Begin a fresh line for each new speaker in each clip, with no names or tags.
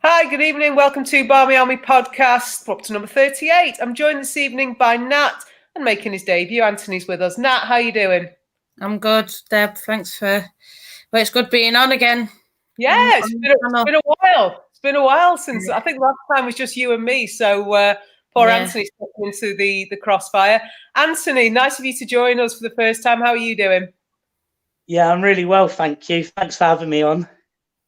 Hi, good evening. Welcome to Barmy Army Podcast, up to number 38. I'm joined this evening by Nat and making his debut. Anthony's with us. Nat, how you doing?
I'm good, Deb. Thanks for... Well, it's good being on again.
Yeah, it's been a while. It's been a while since, I think last time was just you and me. So poor Anthony stepped into the crossfire. Anthony, nice of you to join us for the first time. How are you doing?
Yeah, I'm really well, thank you. Thanks for having me on.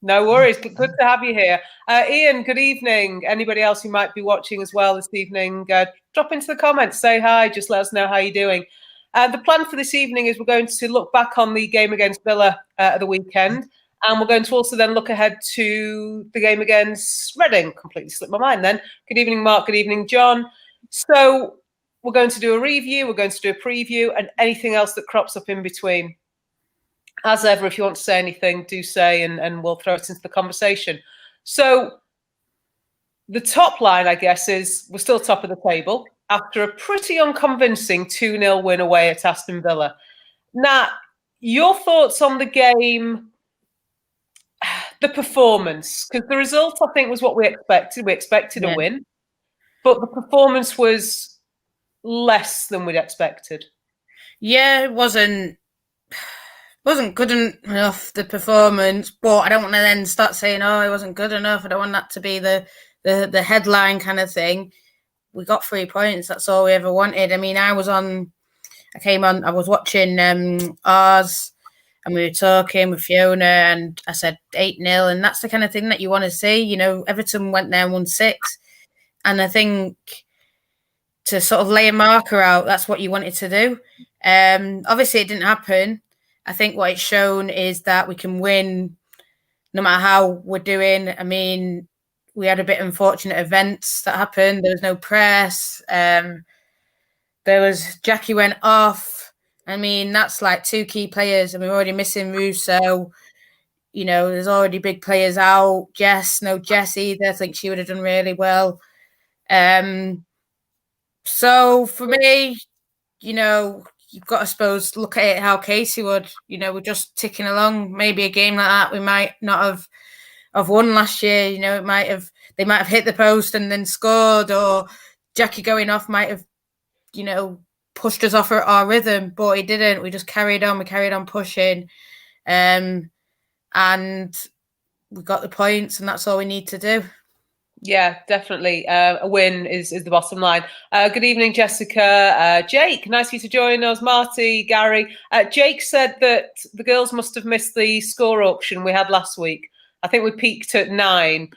No worries. Good to have you here. Ian, good evening. Anybody else who might be watching as well this evening, drop into the comments, say hi, just let us know how you're doing. The plan for this evening is we're going to look back on the game against Villa at the weekend, and we're going to also then look ahead to the game against Reading. Completely slipped my mind then. Good evening, Mark. Good evening, John. So we're going to do a review, we're going to do a preview, and anything else that crops up in between. As ever, if you want to say anything, do say, and we'll throw it into the conversation. So the top line, I guess, is we're still top of the table after a pretty unconvincing 2-0 win away at Aston Villa. Nat, your thoughts on the game, the performance, because the result, I think, was what we expected. We expected a win, but the performance was less than we'd expected.
Yeah, it wasn't good enough, the performance, but I don't want to then start saying, oh, it wasn't good enough. I don't want that to be the headline kind of thing. We got 3 points. That's all we ever wanted. I mean, I was watching ours, and we were talking with Fiona, and I said 8-0, and that's the kind of thing that you want to see. You know, Everton went there and won 6, and I think to sort of lay a marker out, that's what you wanted to do. Obviously, it didn't happen. I think what it's shown is that we can win no matter how we're doing. I mean, we had a bit of unfortunate events that happened. There was no press. Jackie went off. I mean, that's like 2 key players, and we're already missing Russo. You know, there's already big players out. No Jess either. I think she would have done really well. So for me, you know, you've got to, suppose, look at it how Casey would. You know, we're just ticking along. Maybe a game like that we might not have won last year. You know, they might have hit the post and then scored, or Jackie going off might have, you know, pushed us off our rhythm, but it didn't. We just carried on. We carried on pushing, and we got the points, and that's all we need to do.
Yeah, definitely. A win is the bottom line. Good evening, Jessica. Jake, nice of you to join us. Marty, Gary. Jake said that the girls must have missed the score auction we had last week. I think we peaked at 9.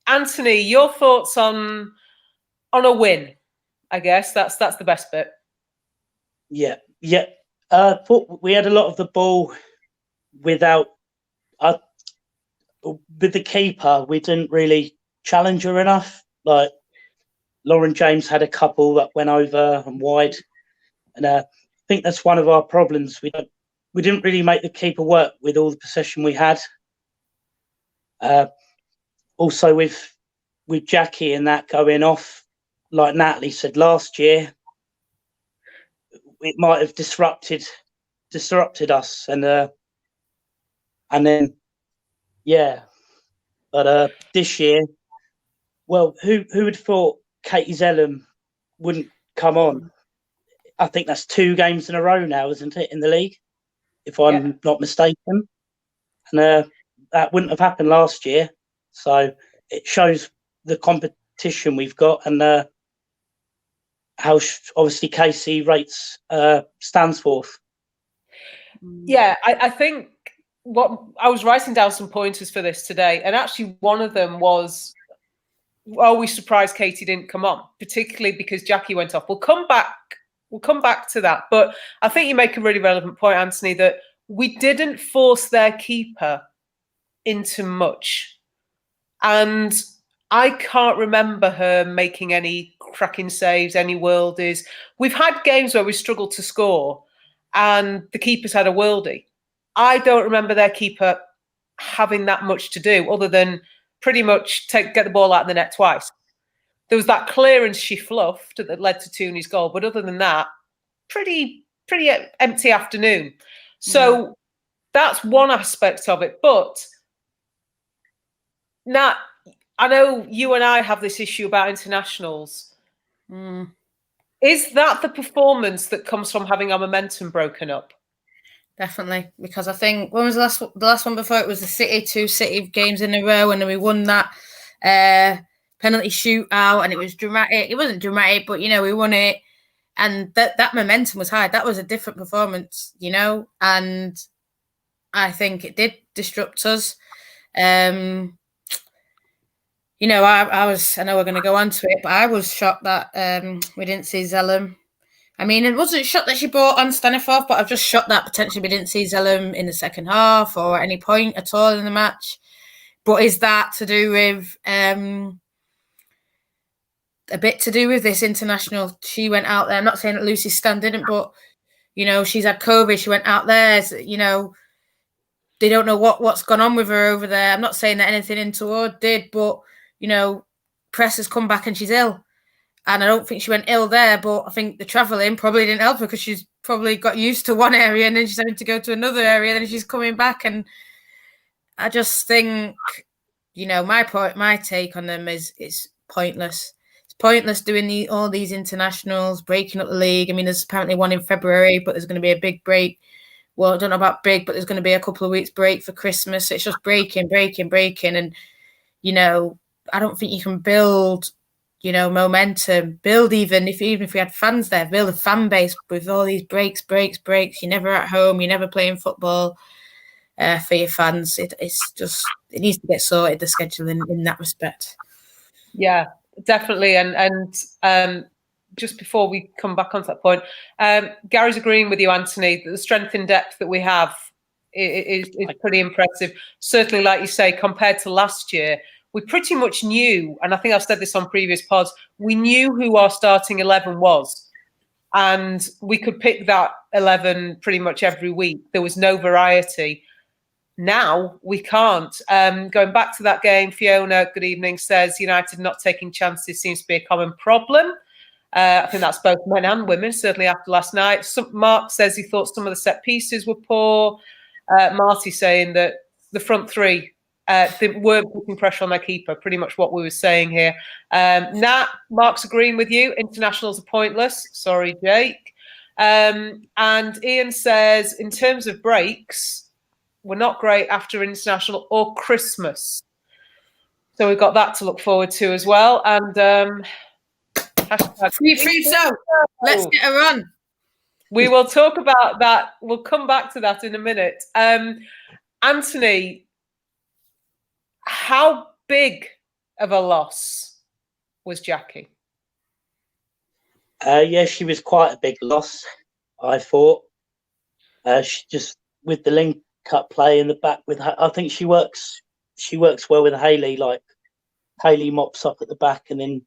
Anthony, your thoughts on a win? I guess that's the best bit.
Yeah. Thought we had a lot of the ball without. With the keeper, we didn't really challenge her enough. Like Lauren James had a couple that went over and wide, and I think that's one of our problems. We didn't really make the keeper work with all the possession we had. Also with Jackie and that going off, like Natalie said last year, it might have disrupted us, and then. Yeah, but this year, well, who would have thought Katie Zellum wouldn't come on? I think that's 2 games in a row now, isn't it, in the league, if I'm not mistaken? And that wouldn't have happened last year. So it shows the competition we've got, and how obviously Casey rates Stansforth.
Yeah, I think what I was writing down some pointers for this today, and actually one of them was, are we surprised Katie didn't come on, particularly because Jackie went off? We'll come back to that, but I think you make a really relevant point, Anthony, that we didn't force their keeper into much, and I can't remember her making any cracking saves, any worldies. We've had games where we struggled to score and the keeper's had a worldie. I don't remember their keeper having that much to do other than pretty much get the ball out of the net twice. There was that clearance she fluffed that led to Tooney's goal, but other than that, pretty empty afternoon. So that's one aspect of it. But Nat, I know you and I have this issue about internationals. Is that the performance that comes from having our momentum broken up?
Definitely, because I think when was the last one before? It was the two City games in a row, and then we won that penalty shootout, and it was dramatic. It wasn't dramatic, but we won it, and that momentum was high. That was a different performance, and I think it did disrupt us. I know we're going to go on to it, but I was shocked that we didn't see Zellum. I mean, it wasn't shocked that she brought on Staniforth, but I've just shocked that potentially we didn't see Zellum in the second half or at any point at all in the match. But is that to do with a bit to do with this international? She went out there. I'm not saying that Lucy Stan didn't, but she's had COVID. She went out there. They don't know what's gone on with her over there. I'm not saying that anything untoward did, but press has come back and she's ill. And I don't think she went ill there, but I think the travelling probably didn't help her because she's probably got used to one area and then she's having to go to another area, then she's coming back. And I just think, my take on them is it's pointless. It's pointless doing all these internationals, breaking up the league. I mean, there's apparently one in February, but there's going to be a big break. Well, I don't know about big, but there's going to be a couple of weeks break for Christmas. So it's just breaking. And, I don't think you can build, momentum, build even if we had fans there, build a fan base with all these breaks. You're never at home. You're never playing football for your fans. It needs to get sorted, the scheduling in that respect.
Yeah, definitely. And just before we come back onto that point, Gary's agreeing with you, Anthony, that the strength in depth that we have is pretty impressive. Certainly, like you say, compared to last year, we pretty much knew, and I think I've said this on previous pods, we knew who our starting 11 was. And we could pick that 11 pretty much every week. There was no variety. Now we can't. Going back to that game, Fiona, good evening, says United not taking chances seems to be a common problem. I think that's both men and women, certainly after last night. Mark says he thought some of the set pieces were poor. Marty saying that the front three, they weren't putting pressure on their keeper, pretty much what we were saying here. Nat, Mark's agreeing with you. Internationals are pointless. Sorry, Jake. And Ian says, in terms of breaks, we're not great after international or Christmas. So we've got that to look forward to as well. And
free so let's get her on.
We will talk about that. We'll come back to that in a minute. Anthony, how big of a loss was Jackie?
Yeah, she was quite a big loss, I thought. She just, with the link-up play in the back, I think she works well with Hayley. Like, Hayley mops up at the back, and then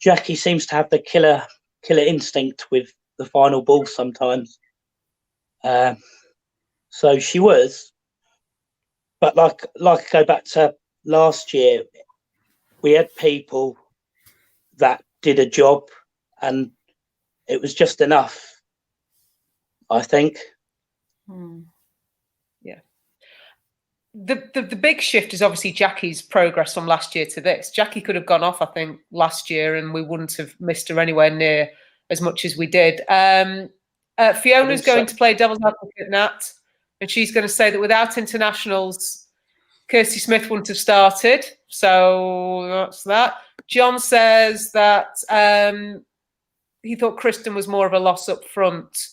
Jackie seems to have the killer instinct with the final ball sometimes. So she was. But like go back to last year, we had people that did a job and it was just enough, I think.
Yeah. The big shift is obviously Jackie's progress from last year to this. Jackie could have gone off, I think, last year and we wouldn't have missed her anywhere near as much as we did. Fiona's going to play devil's advocate, Nat, and she's going to say that without internationals, Kirsty Smith wouldn't have started. So that's that. John says that he thought Kristen was more of a loss up front.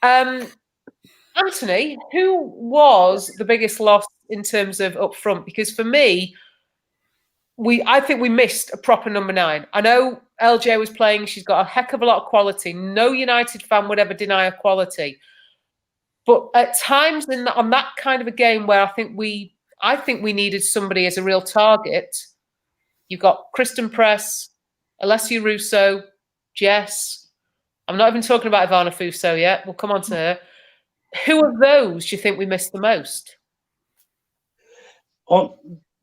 Anthony, who was the biggest loss in terms of up front? Because for me, I think we missed a proper number 9. I know LJ was playing. She's got a heck of a lot of quality. No United fan would ever deny her quality. But at times on that kind of a game where I think we needed somebody as a real target, you've got Kristen Press, Alessia Russo, Jess. I'm not even talking about Ivana Fuso yet. We'll come on to her. Who of those do you think we missed the most?
On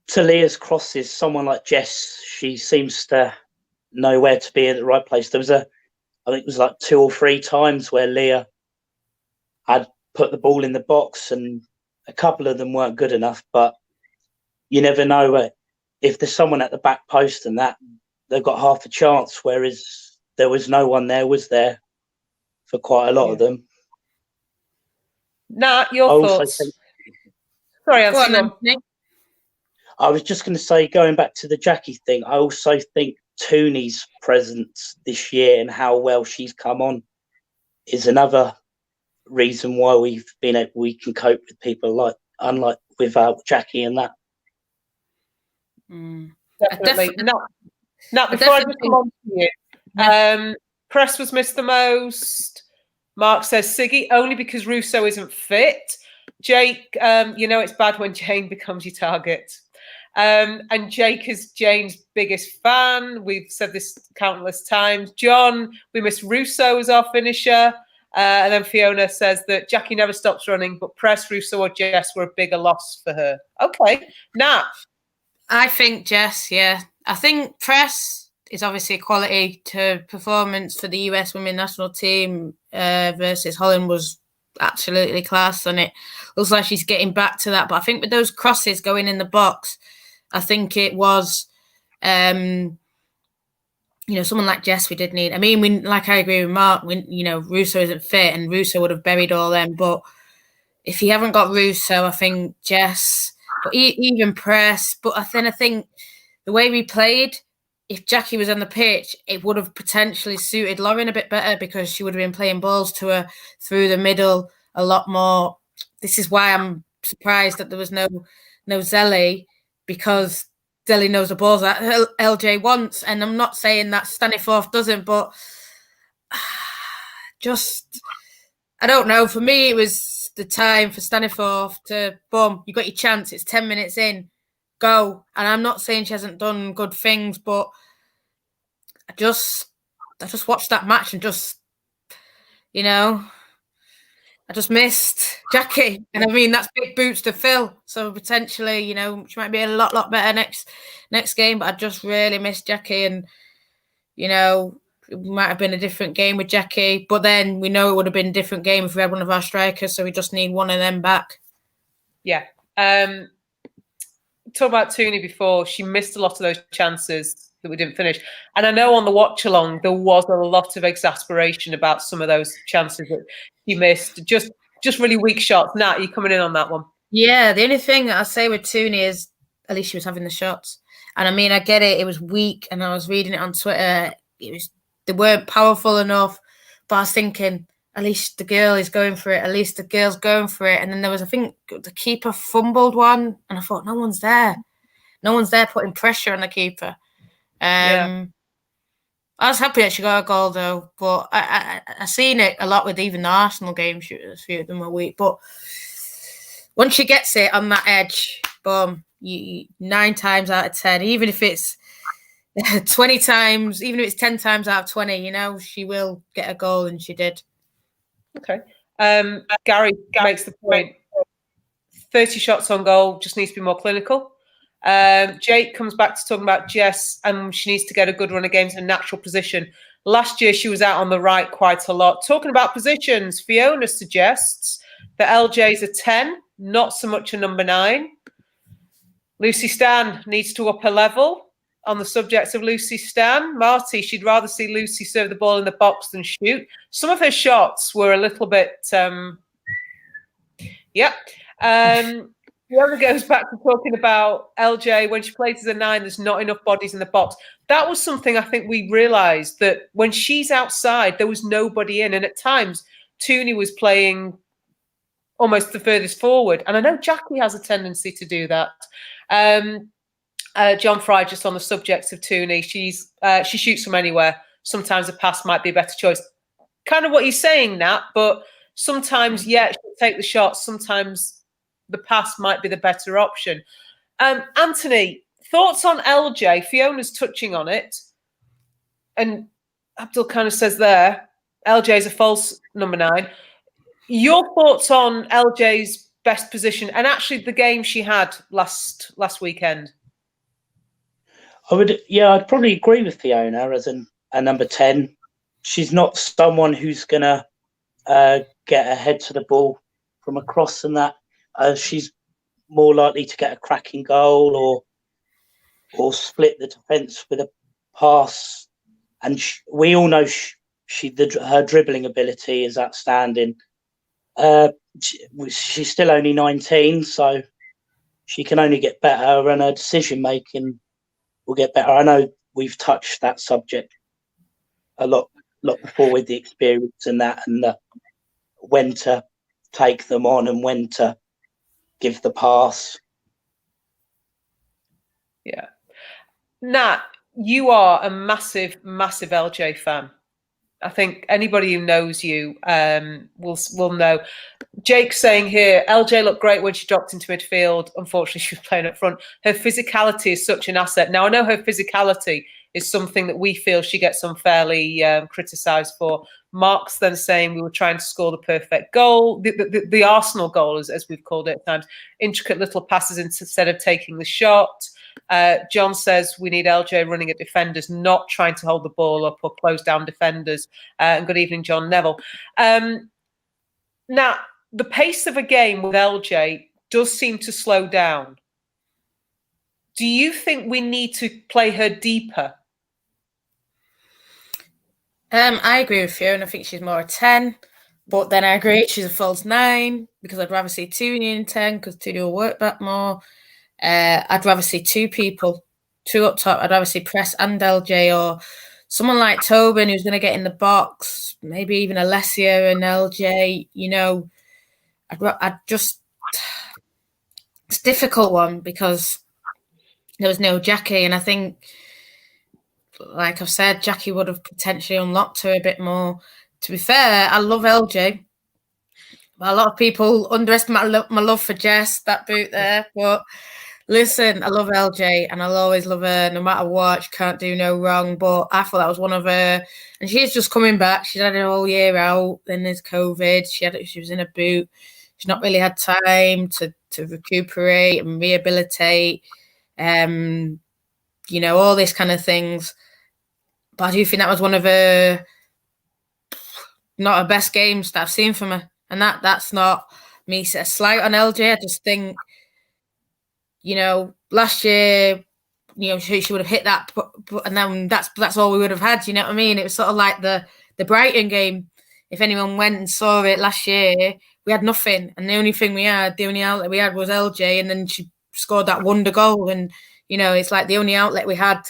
to Leah's crosses, someone like Jess, she seems to know where to be at the right place. There was I think it was like 2 or 3 times where Leah had put the ball in the box and a couple of them weren't good enough, but you never know if there's someone at the back post and that, they've got half a chance, whereas there was no one there, was there, for quite a lot of them.
Nat, your thoughts? Sorry, Anthony.
I was just going to say, going back to the Jackie thing, I also think Tooney's presence this year and how well she's come on is another reason why we can cope with people unlike without Jackie and that.
Definitely. Nat, before I just come on to you, Press was missed the most. Mark says Siggy only because Russo isn't fit. Jake, it's bad when Jane becomes your target. And Jake is Jane's biggest fan. We've said this countless times. John, we miss Russo as our finisher. And then Fiona says that Jackie never stops running, but Press, Russo or Jess were a bigger loss for her. Okay. Nat?
I think Jess, yeah. I think Press is obviously a quality to performance for the US women's national team versus Holland was absolutely class, and it looks like she's getting back to that. But I think with those crosses going in the box, I think it was, someone like Jess we did need. I mean, I agree with Mark, Russo isn't fit and Russo would have buried all them. But if you haven't got Russo, I think Jess, but even Press. But then I think the way we played, if Jackie was on the pitch, it would have potentially suited Lauren a bit better because she would have been playing balls to her through the middle a lot more. This is why I'm surprised that there was no Zelly, because Zelly knows the balls that LJ wants. And I'm not saying that Staniforth doesn't, but I don't know. For me, it was the time for Staniforth to, boom, you got your chance. It's 10 minutes in. Go. And I'm not saying she hasn't done good things, but I just watched that match and just, I just missed Jackie. And I mean, that's big boots to fill. So potentially, she might be a lot better next game, but I just really missed Jackie. And, it might have been a different game with Jackie, but then we know it would have been a different game if we had one of our strikers. So we just need one of them back.
Yeah. Talk about Tooney before. She missed a lot of those chances that we didn't finish. And I know on the watch along, there was a lot of exasperation about some of those chances that she missed. Just really weak shots. Nat, are you coming in on that one?
Yeah, the only thing that I say with Tooney is at least she was having the shots. And I mean, I get it. It was weak. And I was reading it on Twitter. They weren't powerful enough. But I was thinking, at least the girl is going for it. At least the girl's going for it. And then there was, I think, the keeper fumbled one. And I thought, no one's there. No one's there putting pressure on the keeper. I was happy that she got a goal, though. But I seen it a lot with even the Arsenal games. A few of them were weak. But once she gets it on that edge, boom, 9 times out of 10, even if it's 20 times, even if it's 10 times out of 20, she will get a goal, and she did.
Okay. Gary makes the point. 30 shots on goal, just needs to be more clinical. Jake comes back to talking about Jess, and she needs to get a good run of games in a natural position. Last year, she was out on the right quite a lot. Talking about positions, Fiona suggests that LJ's a 10, not so much a number 9. Lucy Stan needs to up her level. On the subject of Lucy Stan, Marty, she'd rather see Lucy serve the ball in the box than shoot. Some of her shots were a little bit, Fiona goes back to talking about LJ. When she plays as a 9, there's not enough bodies in the box. That was something I think we realised, that when she's outside, there was nobody in. And at times, Tooney was playing almost the furthest forward. And I know Jackie has a tendency to do that. John Fry, just on the subject of Tooney, she shoots from anywhere. Sometimes a pass might be a better choice. Kind of what you're saying, Nat, but sometimes, she'll take the shot. Sometimes the pass might be the better option. Anthony, thoughts on LJ? Fiona's touching on it. And Abdul kind of says there, LJ is a false number 9. Your thoughts on LJ's best position and actually the game she had last weekend?
I'd probably agree with Fiona as a number 10. She's not someone who's going to get her head to the ball from across and that. She's more likely to get a cracking goal or or split the defence with a pass. And we all know her dribbling ability is outstanding. She's still only 19, so she can only get better, and her decision making will get better. I know we've touched that subject a lot before with the experience and that, and when to take them on and when to give the pass.
Yeah. Nat, you are a massive, massive LJ fan. I think anybody who knows you will know. Jake's saying here, LJ looked great when she dropped into midfield. Unfortunately, she was playing up front. Her physicality is such an asset. Now, I know her physicality is something that we feel she gets unfairly criticised for. Mark's then saying we were trying to score the perfect goal, the Arsenal goal, as we've called it at times. Intricate little passes instead of taking the shot. John says we need LJ running at defenders, not trying to hold the ball up or close down defenders. And good evening, John Neville. Now, the pace of a game with LJ does seem to slow down. Do you think we need to play her deeper?
I agree with you, and I think she's more a 10. But then I agree she's a false 9 because I'd rather see 2 in 10 because 2 will work back more. I'd rather see 2 people, 2 up top. I'd rather see Press and LJ, or someone like Tobin who's going to get in the box, maybe even Alessia and LJ. You know, I'd just, it's a difficult one because there was no Jackie, and I think, like I've said, Jackie would have potentially unlocked her a bit more. To be fair, I love LJ. A lot of people underestimate my love for Jess, that boot there. But listen, I love LJ and I'll always love her no matter what. She can't do no wrong. But I thought that was one of her. And she's just coming back. She's had a whole year out. Then there's COVID. She was in a boot. She's not really had time to recuperate and rehabilitate. You know, all these kind of things. But I do think that was one of her, not her best games that I've seen from her. And that's not me a slight on LJ. I just think, you know, last year, you know, she would have hit that, and then that's all we would have had. You know what I mean? It was sort of like the Brighton game. If anyone went and saw it last year, we had nothing, and the only outlet we had was LJ, and then she scored that wonder goal. And you know, it's like the only outlet we had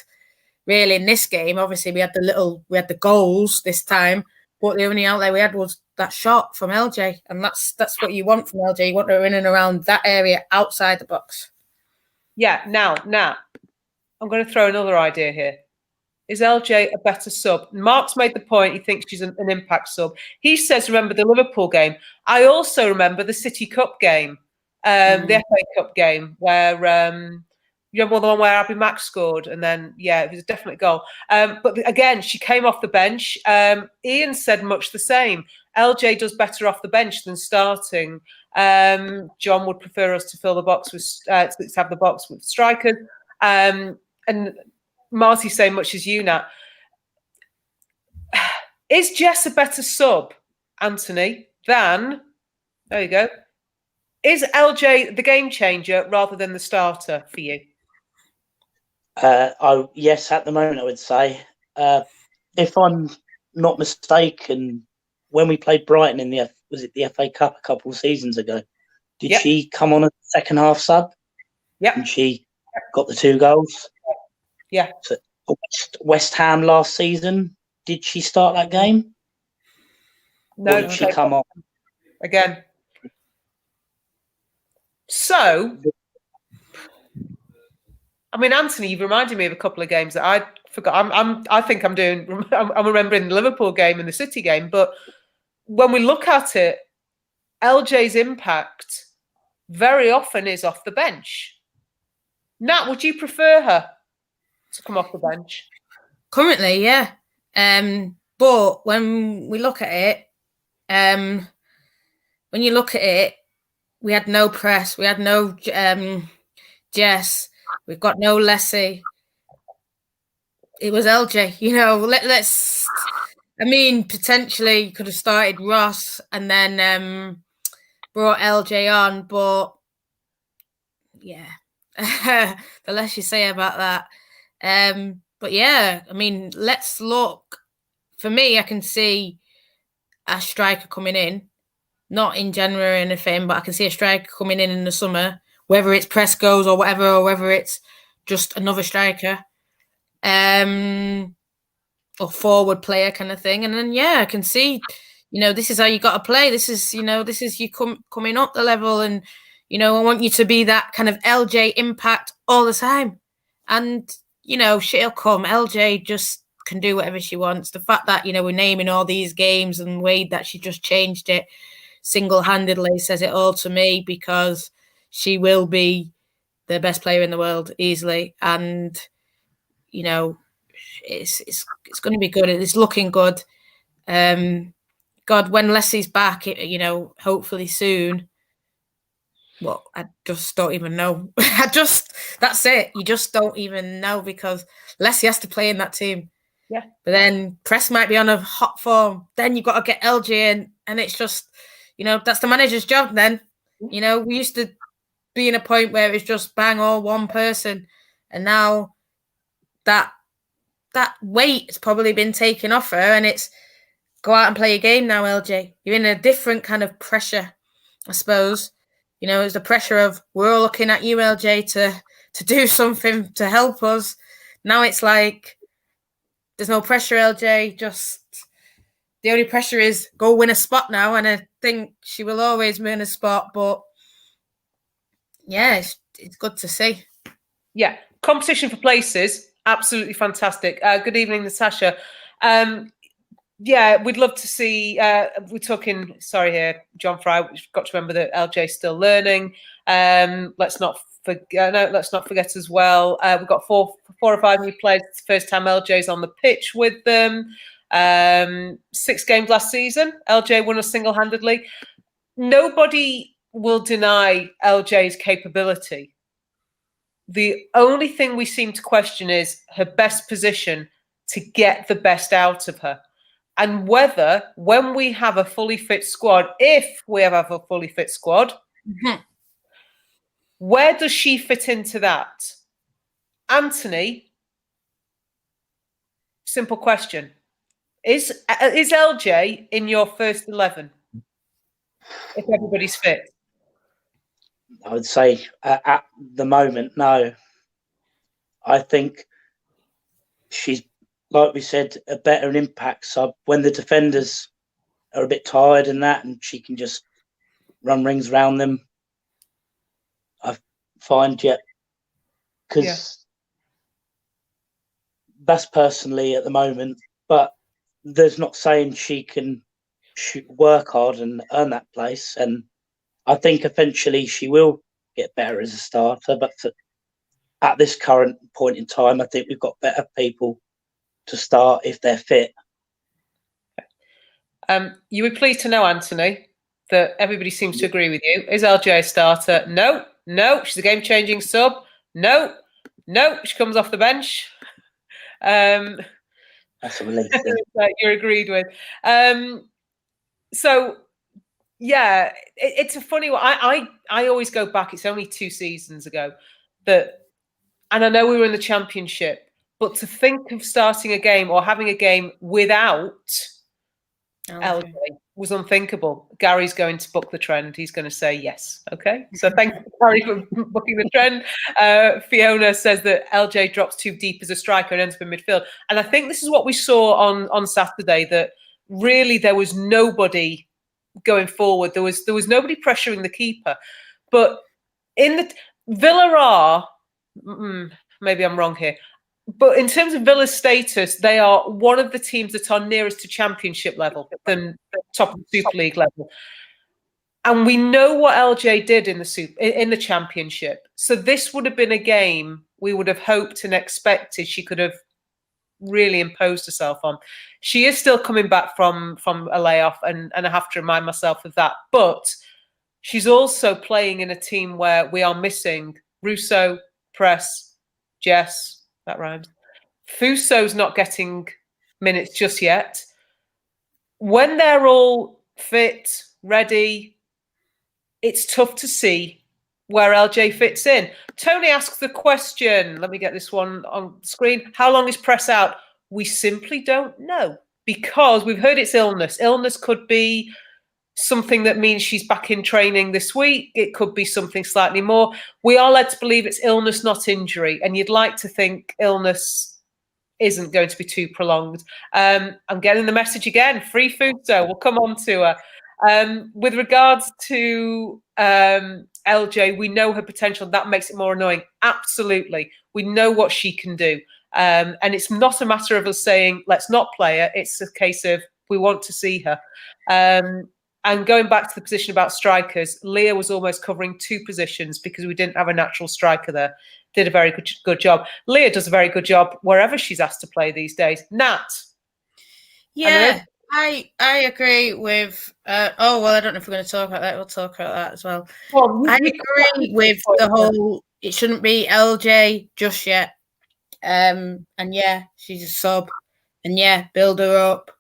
really in this game. Obviously, we had the goals this time, but the only outlet we had was that shot from LJ, and that's what you want from LJ. You want her in and around that area outside the box.
Yeah. Now, I'm going to throw another idea here. Is LJ a better sub? Mark's made the point. He thinks she's an impact sub. He says, remember the Liverpool game. I also remember the City Cup game, the FA Cup game, where you know, the one where Abby Mack scored, and then it was a definite goal. But again, she came off the bench. Ian said much the same. LJ does better off the bench than starting. John would prefer us to fill the box with to have the box with strikers. And Marty's saying much as you, Nat. Is Jess a better sub, Anthony, than, there you go, is LJ the game changer rather than the starter for you?
Yes, at the moment I would say. If I'm not mistaken, when we played Brighton in the FA Cup a couple of seasons ago, did she come on a second half sub?
Yeah.
And she got the 2 goals.
Yeah.
So West Ham last season, did she start that game?
No.
Or did she come on
again? So, I mean, Anthony, you've reminded me of a couple of games that I forgot. I'm remembering the Liverpool game and the City game. But when we look at it, LJ's impact very often is off the bench. Nat, would you prefer her to come off the bench?
Currently, yeah. But when we look at it, we had no Press, we had no Jess, we've got no Leslie. It was LJ. You know, let's. I mean, potentially you could have started Ross and then brought LJ on, but yeah, The less you say about that. But yeah, I mean, let's look. For me, I can see a striker coming in, not in January or anything, but I can see a striker coming in the summer, whether it's Presco's or whatever, or whether it's just another striker, or forward player kind of thing. And then, yeah, I can see, this is how you got to play. This is you coming up the level. And, I want you to be that kind of LJ impact all the time. And, she'll come. LJ just can do whatever she wants. The fact that, we're naming all these games and the way that she just changed it single-handedly says it all to me, because she will be the best player in the world easily. And, it's going to be good. It's looking good. God, when Leslie's back, hopefully soon. Well, I just don't even know. That's it. You just don't even know, because Leslie has to play in that team.
Yeah.
But then Press might be on a hot form. Then you've got to get LJ in. And it's just, that's the manager's job then. We used to be in a point where it was just bang all one person. And now that weight has probably been taken off her, and it's go out and play a game now, LJ. You're in a different kind of pressure, I suppose. It's the pressure of we're all looking at you, LJ, to do something to help us. Now it's like there's no pressure, LJ. Just the only pressure is go win a spot now, and I think she will always win a spot. But yeah, it's good to see.
Yeah, competition for places. Absolutely fantastic. Good evening, Natasha. Yeah, we'd love to see. We're talking. Sorry, here, John Fry. We've got to remember that LJ's still learning. Let's not forget as well. We've got four or five new players. It's the first time LJ's on the pitch with them. 6 games last season. LJ won us single-handedly. Nobody will deny LJ's capability. The only thing we seem to question is her best position to get the best out of her. And whether, when we have a fully fit squad, if we have a fully fit squad, where does she fit into that? Anthony, simple question. Is LJ in your first 11 if everybody's fit?
I would say at the moment, no. I think she's, like we said, a better impact sub when the defenders are a bit tired and that, and she can just run rings around them. I find, because that's personally at the moment, but there's not saying she can work hard and earn that place. And I think eventually she will get better as a starter, but at this current point in time, I think we've got better people to start if they're fit.
You would pleased to know, Anthony, that everybody seems to agree with you. Is LJ a starter? No. She's a game-changing sub. No. She comes off the bench.
That's a relief.
That you're agreed with. So, yeah, it's a funny one. I always go back. It's only 2 seasons ago that, and I know we were in the Championship, but to think of starting a game or having a game without LJ was unthinkable. Gary's going to book the trend. He's going to say yes. Okay. So thank you, Gary, for booking the trend. Fiona says that LJ drops too deep as a striker and ends up in midfield. And I think this is what we saw on Saturday, that really there was nobody going forward. There was nobody pressuring the keeper. But in the Villa are, maybe I'm wrong here, but in terms of Villa's status, they are one of the teams that are nearest to Championship level than top of the Super League level. And we know what LJ did in the Championship. So this would have been a game we would have hoped and expected she could have really imposed herself on. She is still coming back from a layoff, and I have to remind myself of that. But she's also playing in a team where we are missing Russo, Press, Jess. That rhymes. Fuso's not getting minutes just yet. When they're all fit, ready, it's tough to see where LJ fits in. Tony asks the question, let me get this one on screen. How long is Press out? We simply don't know, because we've heard it's illness. Illness could be something that means she's back in training this week. It could be something slightly more. We are led to believe it's illness, not injury. And you'd like to think illness isn't going to be too prolonged. I'm getting the message again. Free food, so we'll come on to her. With regards to LJ, we know her potential. That makes it more annoying. Absolutely. We know what she can do. And it's not a matter of us saying, let's not play her. It's a case of we want to see her. And going back to the position about strikers, Leah was almost covering two positions because we didn't have a natural striker there. Did a very good job. Leah does a very good job wherever she's asked to play these days. Nat.
Yeah, I agree with. I don't know if we're going to talk about that. We'll talk about that as well. I agree with the whole. It shouldn't be LJ just yet. And yeah, she's a sub. And yeah, build her up,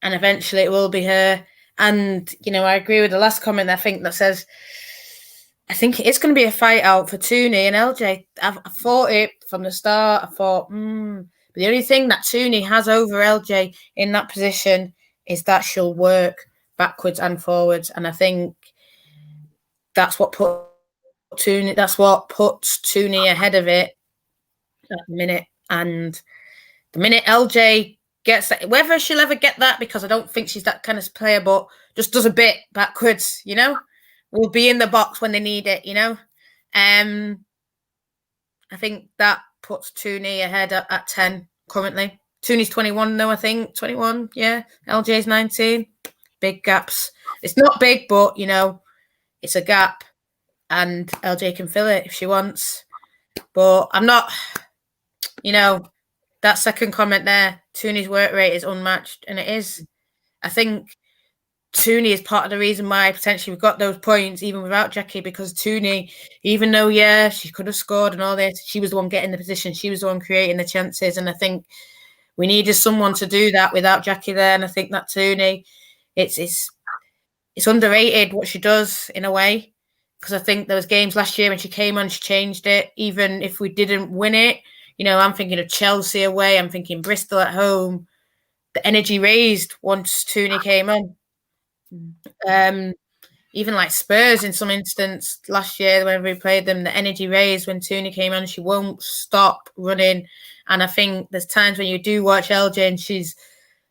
and eventually it will be her. And, I agree with the last comment, I think, that says, I think it's going to be a fight out for Tooney and LJ. I thought it from the start. I thought, But the only thing that Tooney has over LJ in that position is that she'll work backwards and forwards. And I think that's what puts Tooney ahead of it at the minute. And the minute LJ gets that, whether she'll ever get that, because I don't think she's that kind of player, but just does a bit backwards, will be in the box when they need it, I think that puts Tooney ahead at 10 currently. Tooney's 21 though, I think. 21, yeah. LJ's 19. Big gaps. It's not big, but, it's a gap. And LJ can fill it if she wants. But I'm not, that second comment there, Tooney's work rate is unmatched, and it is. I think Tooney is part of the reason why potentially we got those points even without Jackie, because Tooney, even though, she could have scored and all this, she was the one getting the position. She was the one creating the chances, and I think we needed someone to do that without Jackie there, and I think that Tooney, it's underrated what she does in a way, because I think there was games last year when she came on, she changed it. Even if we didn't win it, I'm thinking of Chelsea away. I'm thinking Bristol at home. The energy raised once Tooney came on. Even like Spurs in some instance last year, whenever we played them, the energy raised when Tooney came on. She won't stop running. And I think there's times when you do watch LJ and she's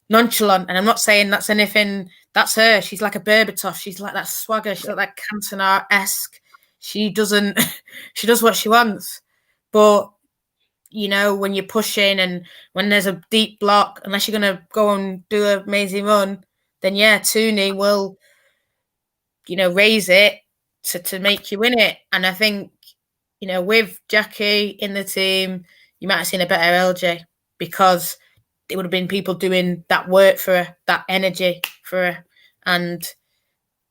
nonchalant. And I'm not saying that's anything. That's her. She's like a Berbatov. She's like that swagger. She's like that Cantona-esque. She does what she wants. But when you're pushing and when there's a deep block, unless you're going to go and do an amazing run, then Tooney will, raise it to make you win it. And I think, with Jackie in the team, you might have seen a better LJ, because it would have been people doing that work for her, that energy for her. And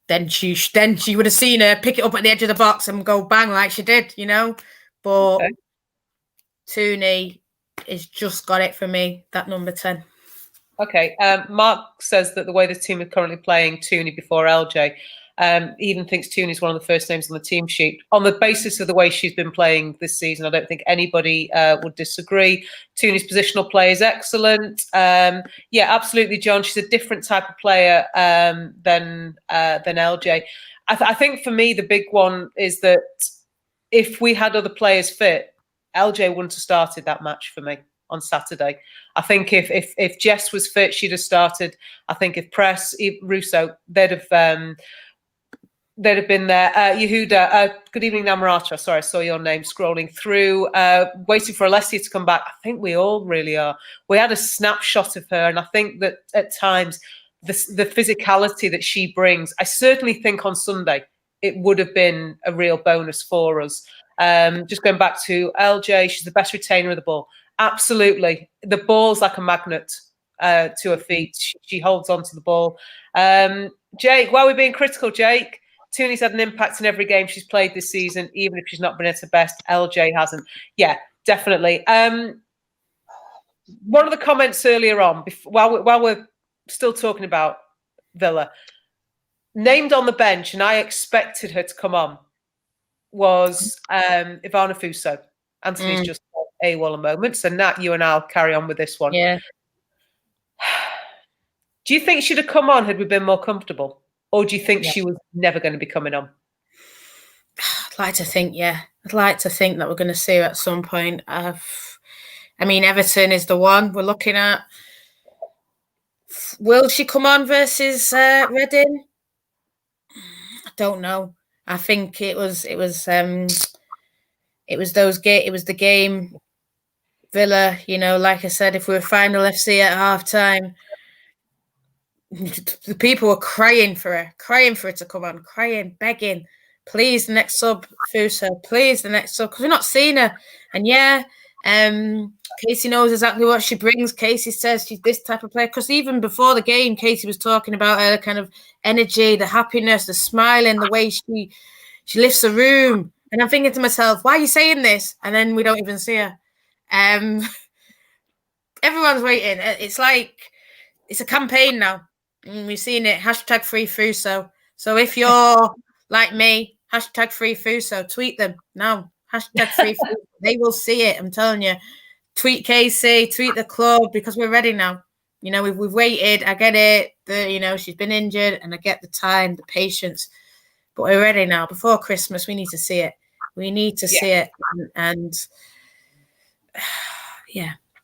then she would have seen her pick it up at the edge of the box and go bang like she did, But okay. Tooney has just got it for me, that number 10.
Okay. Mark says that the way the team is currently playing Tooney before LJ, he even thinks Tooney is one of the first names on the team sheet. On the basis of the way she's been playing this season, I don't think anybody would disagree. Tooney's positional play is excellent. Absolutely, John. She's a different type of player than LJ. I think for me, the big one is that if we had other players fit, LJ wouldn't have started that match for me on Saturday. I think if Jess was fit, she'd have started. I think if Press, Russo, they'd have been there. Yehuda, good evening, Namarata. Sorry, I saw your name scrolling through, waiting for Alessia to come back. I think we all really are. We had a snapshot of her, and I think that at times the physicality that she brings, I certainly think on Sunday it would have been a real bonus for us. Just going back to LJ, she's the best retainer of the ball. Absolutely. The ball's like a magnet to her feet. She holds on to the ball. Jake, why are we being critical, Jake? Tooney's had an impact in every game she's played this season, even if she's not been at her best. LJ hasn't. Yeah, definitely. One of the comments earlier on, while we're still talking about Villa, named on the bench, and I expected her to come on. was Ivana Fuso. Anthony's just AWOL a moment. So Nat, you and I'll carry on with this one.
Yeah.
Do you think she'd have come on had we been more comfortable? Or do you think she was never going to be coming on?
I'd like to think, I'd like to think that we're going to see her at some point. I mean, Everton is the one we're looking at. Will she come on versus Reading? I don't know. I think it was the game Villa. You know, like I said, if we were final FC at half time, the people were crying for her to come on, crying, begging, please the next sub, Fuso, please the next sub, because we're not seeing her. And Casey knows exactly what she brings. Casey says she's this type of player, because even before the game, Casey was talking about her kind of energy, the happiness, the smiling, the way she lifts the room. And I'm thinking to myself, why are you saying this? And then we don't even see her. Everyone's waiting. It's like it's a campaign now. We've seen it. Hashtag free Fuso. So if you're like me, hashtag free Fuso, tweet them now. Hashtag free Fuso. They will see it. I'm telling you. Tweet Casey, tweet the club, because we're ready now. You know, we've waited. I get it. She's been injured, and I get the time, the patience. But we're ready now. Before Christmas, we need to see it. We need to see it. And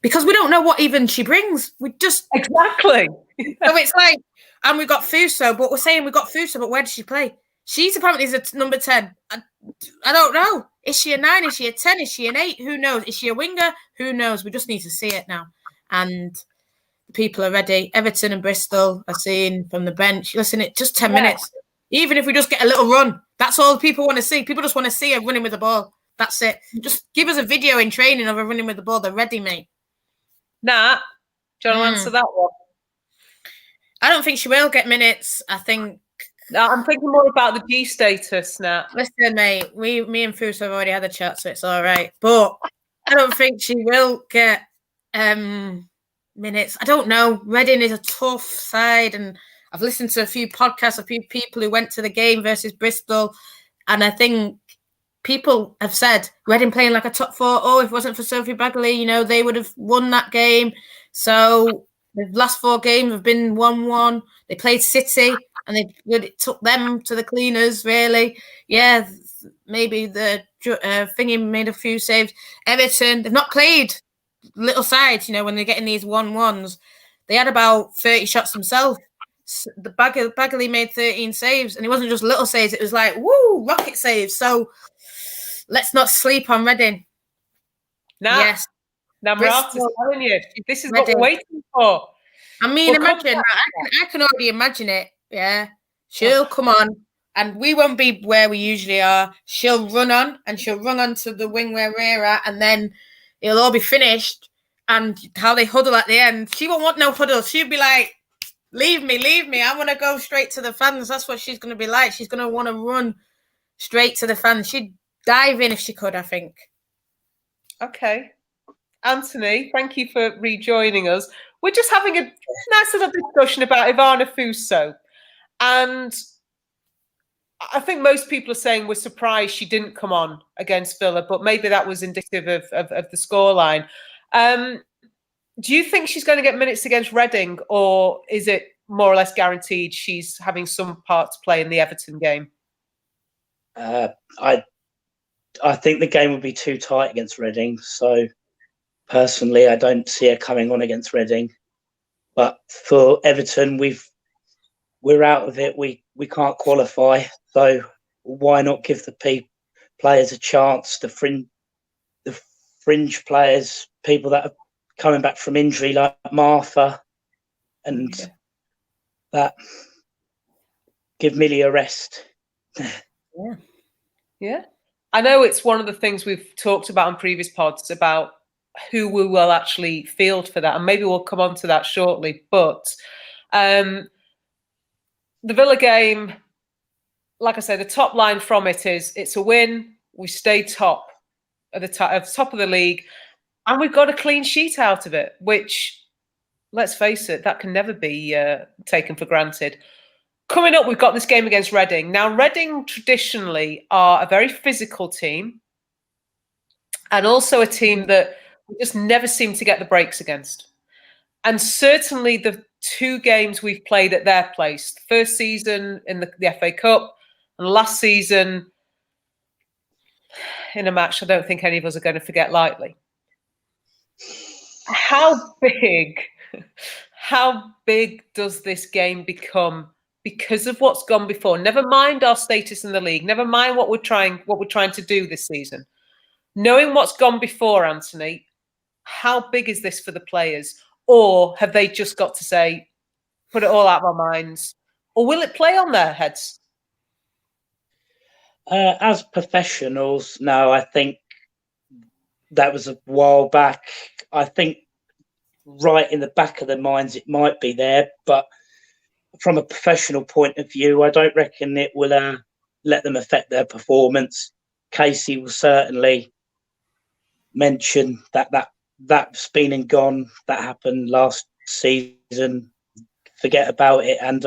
because we don't know what even she brings. We just
exactly.
So it's like, and we got Fuso, but we're saying we got Fuso, but where does she play? She's apparently a number 10. I don't know. Is she a 9? Is she a 10? Is she an 8? Who knows? Is she a winger? Who knows? We just need to see it now. And the people are ready. Everton and Bristol are seen from the bench. Listen, it's just 10 minutes. Even if we just get a little run, that's all people want to see. People just want to see her running with the ball. That's it. Just give us a video in training of her running with the ball. They're ready, mate.
Nat, do you want to answer that one?
I don't think she will get minutes. I think
I'm thinking more about the G status, Nat.
Listen, mate, me and Fuso have already had a chat, so it's all right. But I don't think she will get minutes. I don't know. Reading is a tough side, and I've listened to a few podcasts of people who went to the game versus Bristol, and I think people have said Reading playing like a top 4. Oh, if it wasn't for Sophie Bagley, they would have won that game. So the last 4 games have been 1-1. They played City, and it took them to the cleaners, really. Yeah, maybe the thingy made a few saves. Everton, they've not played little sides, when they're getting these 1-1s. They had about 30 shots themselves. The Bagley made 13 saves, and it wasn't just little saves. It was like, woo, rocket saves. So let's not sleep on Reading.
Yes. Now, Martha's telling you, this is what we're waiting for.
I mean, imagine. I can already imagine it. Yeah. She'll come on, and we won't be where we usually are. She'll run on, and she'll run on to the wing where we're at, and then it'll all be finished. And how they huddle at the end. She won't want no huddle. She'll be like, leave me. I want to go straight to the fans. That's what she's going to be like. She's going to want to run straight to the fans. She'd dive in if she could, I think.
Okay. Anthony, thank you for rejoining us. We're just having a nice little discussion about Ivana Fuso. And I think most people are saying we're surprised she didn't come on against Villa, but maybe that was indicative of the scoreline. Do you think she's going to get minutes against Reading, or is it more or less guaranteed she's having some part to play in the Everton game?
I think the game would be too tight against Reading. So personally, I don't see her coming on against Reading. But for Everton, we're out of it. We can't qualify. So why not give the players a chance? The fringe players, people that are coming back from injury, like Martha, and that give Millie a rest.
Yeah. I know it's one of the things we've talked about on previous pods about who we will actually field for that, and maybe we'll come on to that shortly. But the Villa game, like I say, the top line from it is it's a win. We stay top of the top of the league, and we've got a clean sheet out of it, which, let's face it, that can never be taken for granted. Coming up, we've got this game against Reading. Now, Reading traditionally are a very physical team and also a team that we just never seem to get the breaks against. And certainly the 2 games we've played at their place, the first season in the FA Cup and last season in a match I don't think any of us are going to forget lightly. How big does this game become because of what's gone before? Never mind our status in the league, never mind what we're trying to do this season. Knowing what's gone before, Anthony, how big is this for the players? Or have they just got to say, put it all out of our minds? Or will it play on their heads?
As professionals, no, I think that was a while back. I think right in the back of their minds it might be there, but from a professional point of view, I don't reckon it will let them affect their performance. Casey will certainly mention that's been and gone. That happened last season. Forget about it and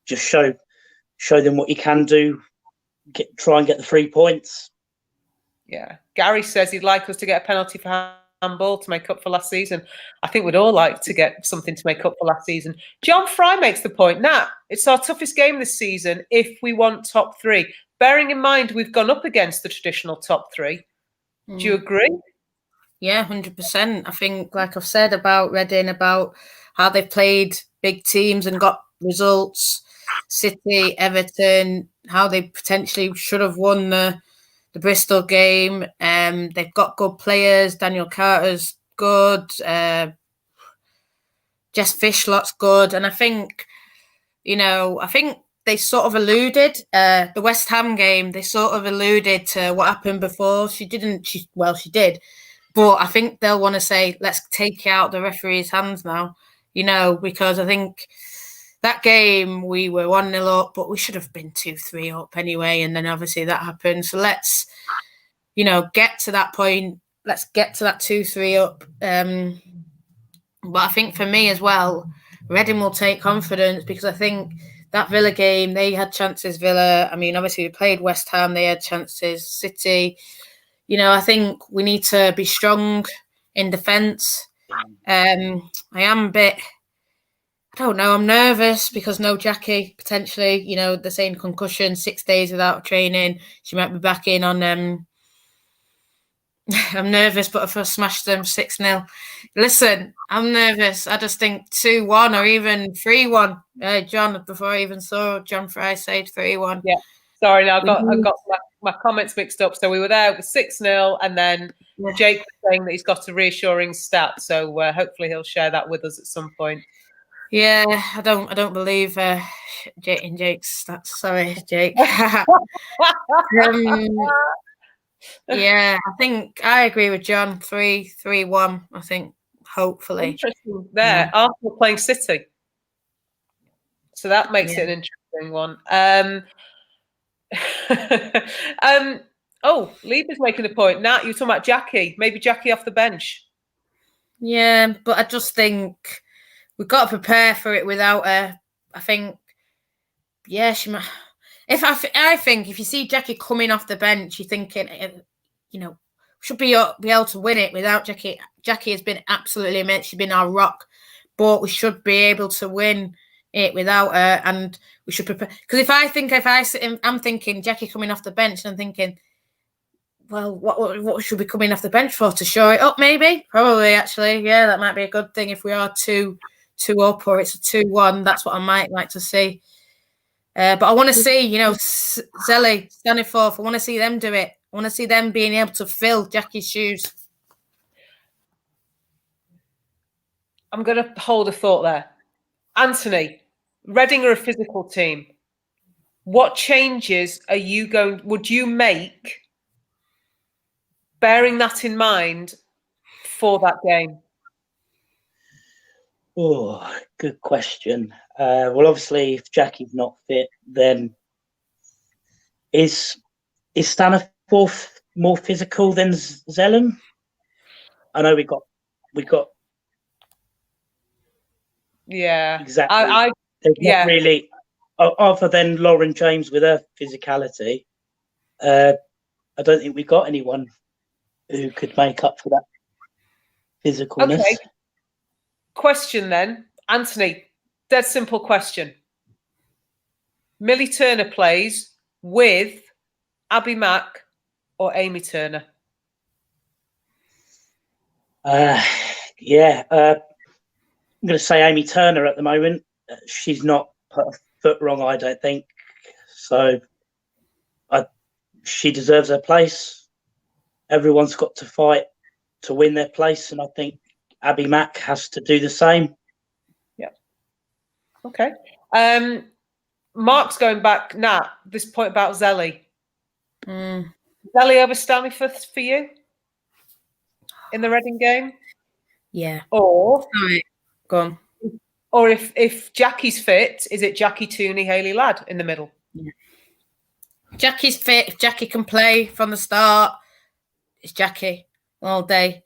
just show them what you can do. Try and get the 3 points.
Yeah. Gary says he'd like us to get a penalty for handball to make up for last season. I think we'd all like to get something to make up for last season. John Fry makes the point, Nat, it's our toughest game this season if we want top 3. Bearing in mind we've gone up against the traditional top 3. Do you agree?
Yeah, 100%. I think, like I've said about Reading, about how they've played big teams and got results, City, Everton, how they potentially should have won the Bristol game. They've got good players. Daniel Carter's good. Jess Fishlot's good. And I think, they sort of alluded, the West Ham game, they sort of alluded to what happened before. She did. But I think they'll want to say, let's take out the referee's hands now, because I think that game we were 1-0 up, but we should have been 2-3 up anyway. And then obviously that happened. So let's, get to that point. Let's get to that 2-3 up. But I think for me as well, Reading will take confidence because I think that Villa game, they had chances, Villa. I mean, obviously we played West Ham, they had chances, City. I think we need to be strong in defence. I am a bit, I don't know, I'm nervous because no Jackie, potentially, they're saying concussion, 6 days without training. She might be back in on, I'm nervous, but if I smash them 6-0. Listen, I'm nervous. I just think 2-1 or even 3-1. John, before I even saw John Fry say 3-1.
Yeah, sorry, now I've got my comments mixed up. So we were there with 6-0, and then Jake was saying that he's got a reassuring stat. So hopefully he'll share that with us at some point.
Yeah, I don't believe Jake's stats. Sorry, Jake. Yeah, I think I agree with John. 3-1. I think hopefully.
Interesting there. Arsenal playing City, so that makes it an interesting one. Lieber's making a point. Nat, you were talking about Jackie. Maybe Jackie off the bench.
Yeah, but I just think we've got to prepare for it without her. I think, she might. I think if you see Jackie coming off the bench, you're thinking, should be able to win it without Jackie. Jackie has been absolutely immense. She's been our rock, but we should be able to win it without her, and we should prepare. Because I'm thinking Jackie coming off the bench, and I'm thinking, well, what should we coming off the bench for? To show it up, maybe? Probably, actually. Yeah, that might be a good thing if we are 2 up or it's a 2-1. That's what I might like to see. But I want to see, Zelly, Staniforth, I want to see them do it. I want to see them being able to fill Jackie's shoes.
I'm going to hold a thought there. Anthony, Reading are a physical team. What changes would you make, bearing that in mind, for that game?
Oh, good question. Well, obviously, if Jackie's not fit, then is Staniforth more physical than Zellum? I know we got.
Yeah,
exactly. There's not really other than Lauren James with her physicality, I don't think we got anyone who could make up for that physicalness.
Okay. Question then, Anthony. Dead simple question. Millie Turner plays with Abby Mack or Amy Turner?
Yeah, I'm going to say Amy Turner at the moment. She's not put a foot wrong, I don't think. So she deserves her place. Everyone's got to fight to win their place, and I think Abby Mack has to do the same.
Yeah. Okay. Mark's going back, Nat, this point about Zelly. Zelly over Stanleyforth for you in the Reading game?
Yeah.
Or
go on.
Or if Jackie's fit, is it Jackie Tooney, Hayley Ladd in the middle?
Yeah. Jackie's fit. If Jackie can play from the start, it's Jackie all day.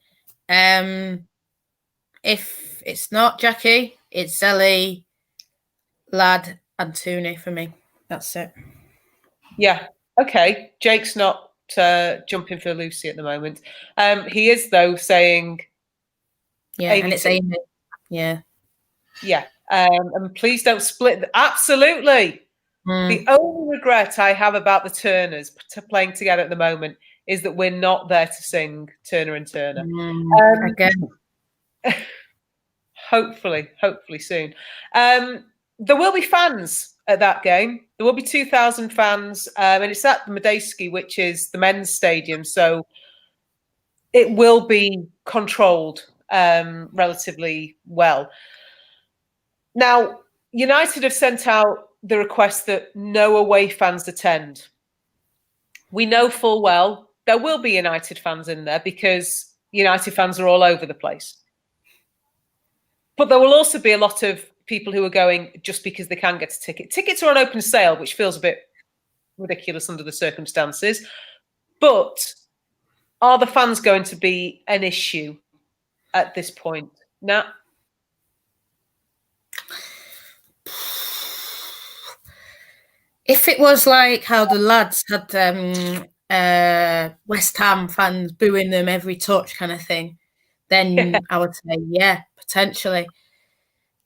If it's not Jackie, it's Zelly, Ladd, and Tooney for me. That's it.
Yeah. Okay. Jake's not jumping for Lucy at the moment. He is, though, saying...
Yeah, and it's Amy. Yeah.
Yeah. And please don't split. Absolutely. The only regret I have about the Turners playing together at the moment is that we're not there to sing Turner and Turner.
Again.
Hopefully soon. There will be fans at that game. There will be 2,000 fans, and it's at the Medeski, which is the men's stadium. So it will be controlled relatively well. Now, United have sent out the request that no away fans attend. We know full well there will be United fans in there because United fans are all over the place. But there will also be a lot of people who are going just because they can get a ticket. Tickets are on open sale, which feels a bit ridiculous under the circumstances. But are the fans going to be an issue at this point? Nat?
If it was like how the lads had West Ham fans booing them every touch kind of thing, then I would say, yeah, potentially.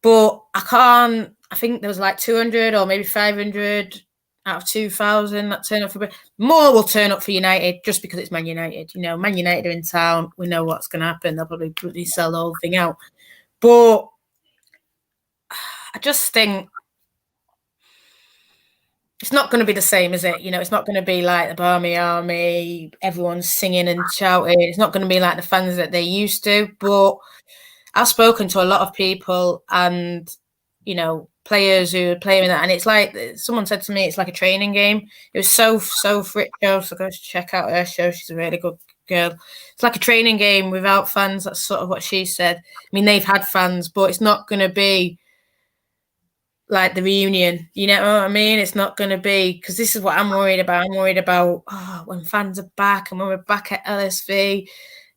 But I think there was like 200 or maybe 500 out of 2,000 that turn up for... More will turn up for United just because it's Man United. Man United are in town. We know what's going to happen. They'll probably sell the whole thing out. But I just think it's not going to be the same, is it? It's not going to be like the Barmy Army, everyone's singing and shouting. It's not going to be like the fans that they used to. But I've spoken to a lot of people and, players who are playing that. And it's like, someone said to me, it's like a training game. It was so Fritz show, so go check out her show. She's a really good girl. It's like a training game without fans. That's sort of what she said. I mean, they've had fans, but it's not going to be like the reunion, you know what I mean? It's not going to be, because this is what I'm worried about. I'm worried about when fans are back and when we're back at LSV,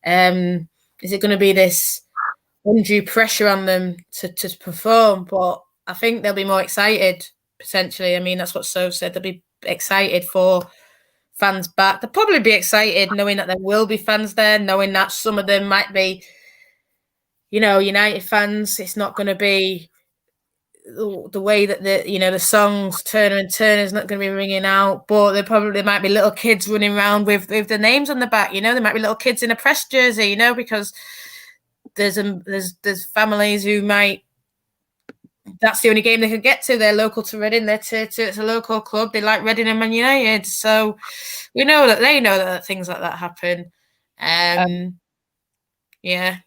is it going to be this undue pressure on them to perform? But I think they'll be more excited, potentially. I mean, that's what So said. They'll be excited for fans back. They'll probably be excited knowing that there will be fans there, knowing that some of them might be, United fans. It's not going to be the way that the songs Turner and Turner is not going to be ringing out, but there might be little kids running around with the names on the back. There might be little kids in a press jersey, because there's families who might. That's the only game they could get to. They're local to Reading. It's a local club. They like Reading and Man United, so we know that they know that things like that happen. Yeah.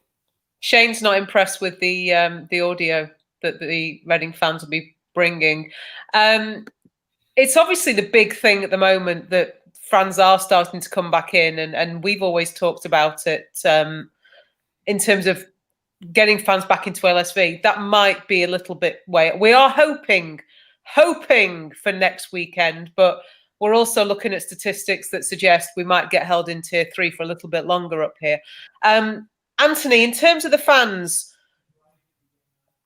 Shane's not impressed with the audio that the Reading fans will be bringing. It's obviously the big thing at the moment that fans are starting to come back in, and we've always talked about it in terms of getting fans back into LSV. That might be a little bit way. We are hoping for next weekend, but we're also looking at statistics that suggest we might get held in Tier 3 for a little bit longer up here. Anthony, in terms of the fans,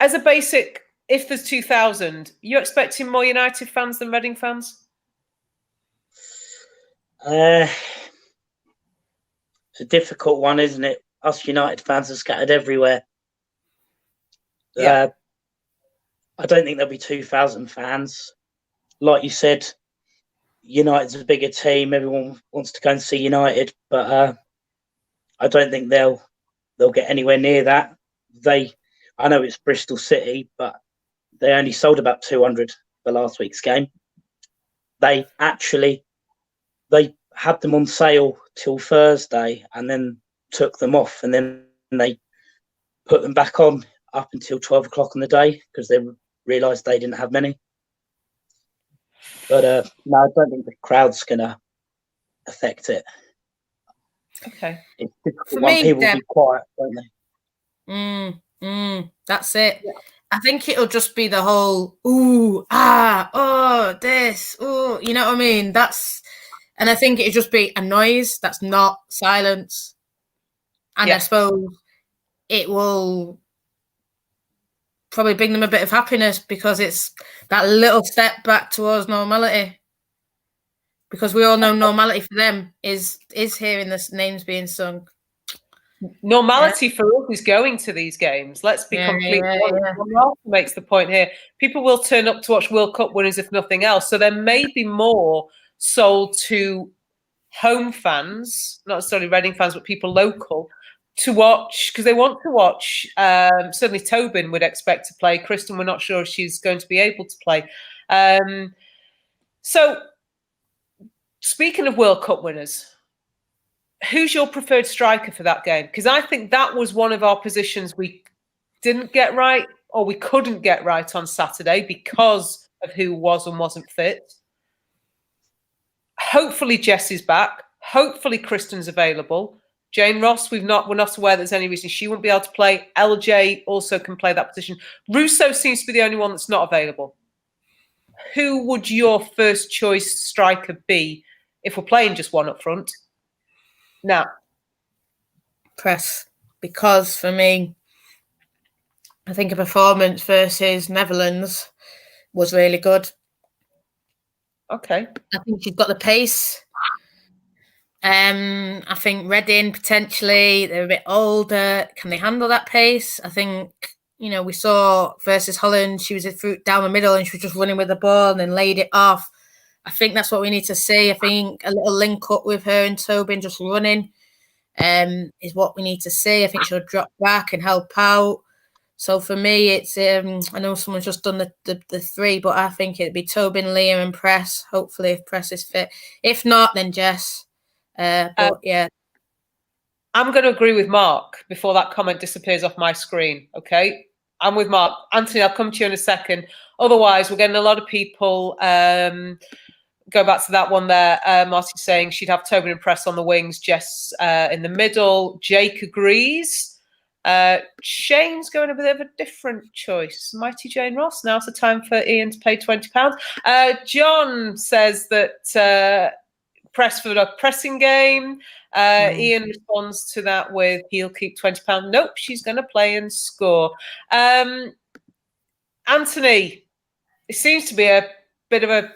as a basic if there's 2,000, you expecting more United fans than Reading fans?
It's a difficult one, isn't it? Us United fans are scattered everywhere.
Yeah.
I don't think there'll be 2,000 fans. Like you said, United's a bigger team. Everyone wants to go and see United, but I don't think they'll get anywhere near that. I know it's Bristol City, but they only sold about 200 for last week's game. They had them on sale till Thursday and then took them off, and then they put them back on up until 12 o'clock on the day because they realised they didn't have many. But no, I don't think the crowd's going to affect it.
Okay.
It's difficult. People will be quiet, won't
they? That's it. Yeah. I think it'll just be the whole, ooh, ah, oh, this, oh, you know what I mean? And I think it'll just be a noise that's not silence. And I suppose it will probably bring them a bit of happiness because it's that little step back towards normality. Because we all know normality for them is hearing the names being sung.
Normality for us is going to these games. Let's be completely honest. Ralph makes the point here. People will turn up to watch World Cup winners if nothing else. So there may be more sold to home fans, not necessarily Reading fans, but people local, to watch because they want to watch. Certainly Tobin would expect to play. Kristen, we're not sure if she's going to be able to play. So speaking of World Cup winners, who's your preferred striker for that game? Because I think that was one of our positions we didn't get right, or we couldn't get right on Saturday because of who was and wasn't fit. Hopefully Jess is back. Hopefully Kristen's available. Jane Ross, we're not aware there's any reason she wouldn't be able to play. LJ also can play that position. Russo seems to be the only one that's not available. Who would your first choice striker be if we're playing just one up front? Now,
Press, because for me, I think a performance versus Netherlands was really good.
Okay.
I think she's got the pace. I think Reading potentially, they're a bit older. Can they handle that pace? I think, we saw versus Holland, she was down the middle and she was just running with the ball and then laid it off. I think that's what we need to see. I think a little link up with her and Tobin just running is what we need to see. I think she'll drop back and help out. So for me, it's I know someone's just done the three, but I think it'd be Tobin, Liam, and Press. Hopefully, if Press is fit. If not, then Jess. But yeah,
I'm going to agree with Mark before that comment disappears off my screen. Okay, I'm with Mark. Anthony, I'll come to you in a second. Otherwise, we're getting a lot of people. Go back to that one there. Marty saying she'd have Tobin and Press on the wings, Jess in the middle. Jake agrees. Shane's going a bit of a different choice. Mighty Jane Ross. Now's the time for Ian to pay £20. John says that Press for the pressing game. Ian responds to that with he'll keep £20. Nope, she's going to play and score. Anthony, it seems to be a bit of a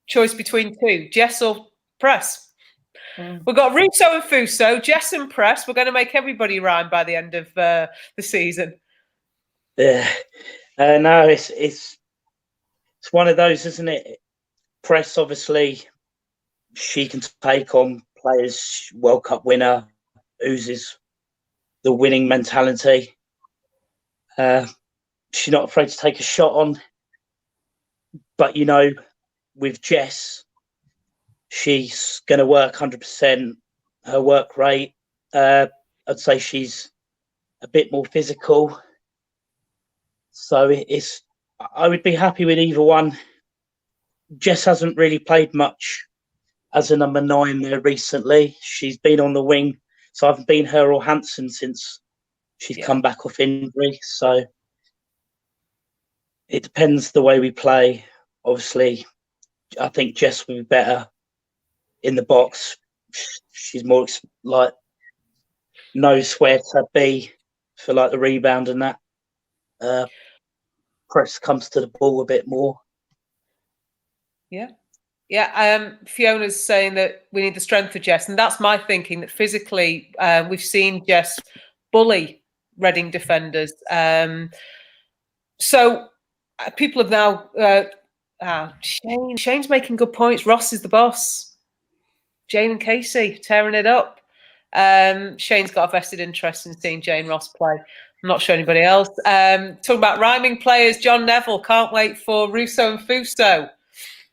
choice between two, Jess or Press. We've got Russo and Fuso, Jess and Press. We're going to make everybody rhyme by the end of the season.
Yeah, no, it's one of those, isn't it? Press, obviously, she can take on players, World Cup winner, oozes the winning mentality. She's not afraid to take a shot on. But, with Jess, she's going to work 100%. Her work rate, I'd say she's a bit more physical. So I would be happy with either one. Jess hasn't really played much as a number 9 there recently. She's been on the wing. So I haven't been her or Hansen since she's come back off injury. So it depends the way we play. Obviously, I think Jess will be better in the box. She's more knows where to be for the rebound and that. press comes to the ball a bit more.
Yeah. Fiona's saying that we need the strength for Jess, and that's my thinking. That physically, we've seen Jess bully Reading defenders. So people have now. Shane's making good points. Ross is the boss. Jane and Casey tearing it up. Shane's got a vested interest in seeing Jane Ross play. I'm not sure anybody else. Talking about rhyming players, John Neville can't wait for Russo and Fuso.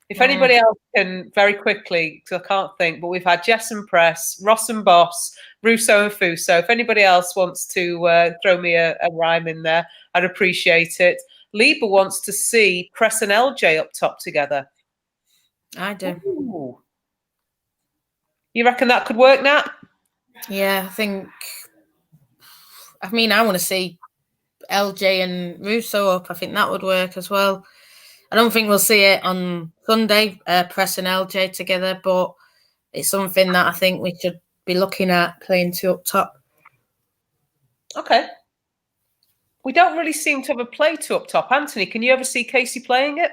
If anybody else can, very quickly, because I can't think, but we've had Jess and Press, Ross and Boss, Russo and Fuso. If anybody else wants to throw me a rhyme in there, I'd appreciate it. Lieber wants to see Press and LJ up top together.
I do.
Ooh. You reckon that could work, Nat?
Yeah, I want to see LJ and Russo up. I think that would work as well. I don't think we'll see it on Sunday, Press and LJ together, but it's something that I think we should be looking at, playing two up top.
Okay. We don't really seem to have a play two up top. Anthony, can you ever see Casey playing it?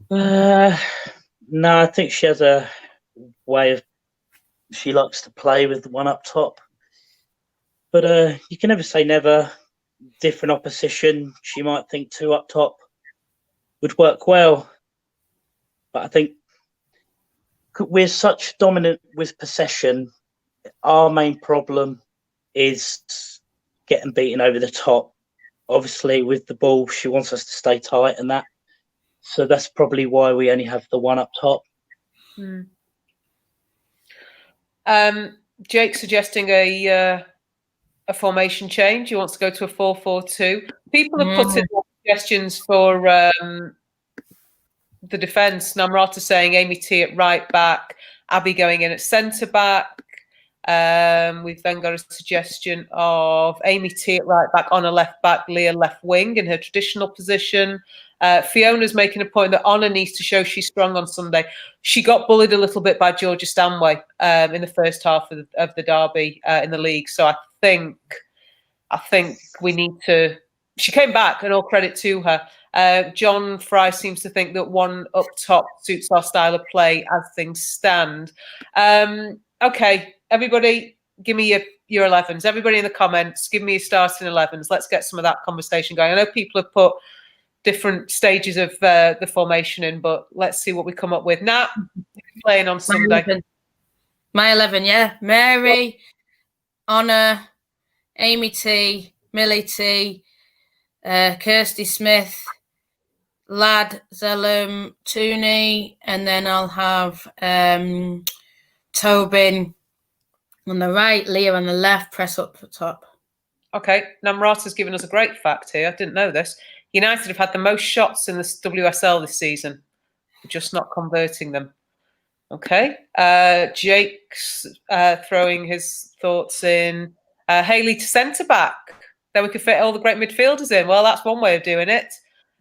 No, I think she has a way of, she likes to play with the one up top. But you can never say never. Different opposition, she might think two up top would work well. But I think we're such dominant with possession. Our main problem is getting beaten over the top. Obviously, with the ball, she wants us to stay tight and that. So that's probably why we only have the one up top.
Jake suggesting a formation change. He wants to go to a 4-4-2. People have put in suggestions for the defence. Namrata saying Amy T at right back, Abby going in at centre back. We've then got a suggestion of Amy T at right back, on a left back, Leah left wing in her traditional position. Fiona's making a point that Honor needs to show she's strong on Sunday. She got bullied a little bit by Georgia Stanway in the first half of the derby in the league. So I think we need to. She came back, and all credit to her. John Fry seems to think that one up top suits our style of play as things stand. Okay, everybody, give me your 11s. Everybody in the comments, give me your starting 11s. Let's get some of that conversation going. I know people have put different stages of the formation in, but let's see what we come up with. Nat, playing on Sunday.
My 11, yeah. Mary, Honor, Amy T, Millie T, Kirsty Smith, Lad, Zellum, Tooney, and then I'll have Tobin on the right, Leah on the left, Press up the top. Okay,
Namrata's given us a great fact here. I didn't know this. United have had the most shots in the WSL this season, just not converting them. Okay, Jake's throwing his thoughts in. Hayley to centre back. Then we could fit all the great midfielders in. Well, that's one way of doing it.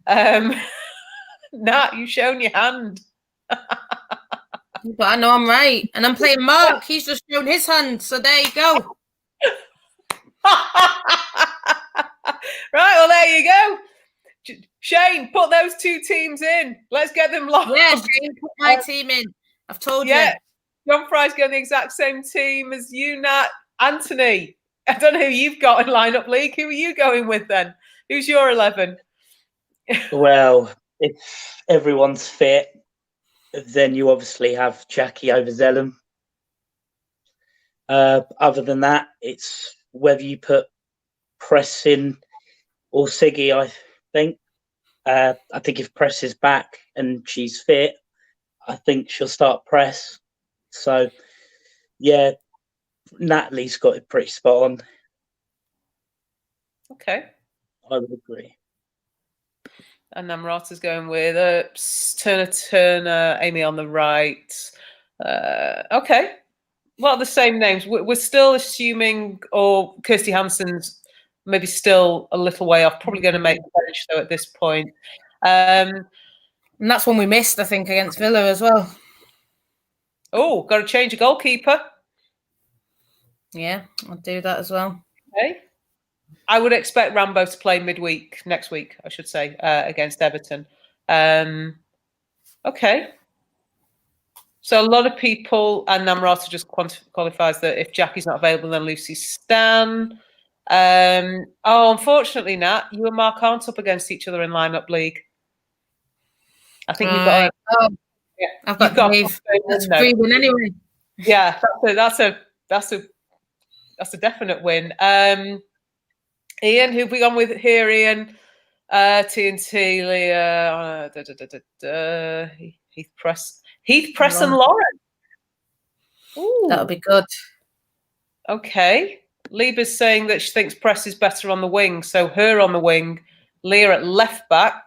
Nat, you've shown your hand.
But I know I'm right. And I'm playing Mark. He's just shown his hand. So there you go.
Right, well, there you go. Shane, put those two teams in. Let's get them locked.
Yeah, Shane, put my team in. I've told you.
John Fry's got the exact same team as you, Nat. Anthony, I don't know who you've got in lineup league. Who are you going with then? Who's your 11?
Well, if everyone's fit, then you obviously have Jackie over Zellum. Other than that, it's whether you put Press in or Siggy, I think. I think if Press is back and she's fit, I think she'll start Press. So, yeah, Natalie's got it pretty spot on.
Okay.
I would agree.
And Namrata's going with Turner, Amy on the right. Okay. Well, the same names. We're still assuming, or Kirsty Hansen's maybe still a little way off. Probably going to make the bench, though, at this point.
And that's one we missed, I think, against Villa as well.
Oh, got to change a goalkeeper.
Yeah, I'll do that as well.
Okay. I would expect Rambo to play midweek next week, I should say, against Everton. Okay. So a lot of people, and Namrata just qualifies that if Jackie's not available, then Lucy Stan. Unfortunately, Nat, you and Mark aren't up against each other in lineup league. I think you've got.
Yeah, I've got Dave. That's free win anyway.
Yeah, that's a definite win. Ian, who've we gone with here? Ian, TNT, Leah, Heath Press, and Lauren. Ooh.
That'll be good.
Okay. Lieber's saying that she thinks Press is better on the wing, so her on the wing, Leah at left back,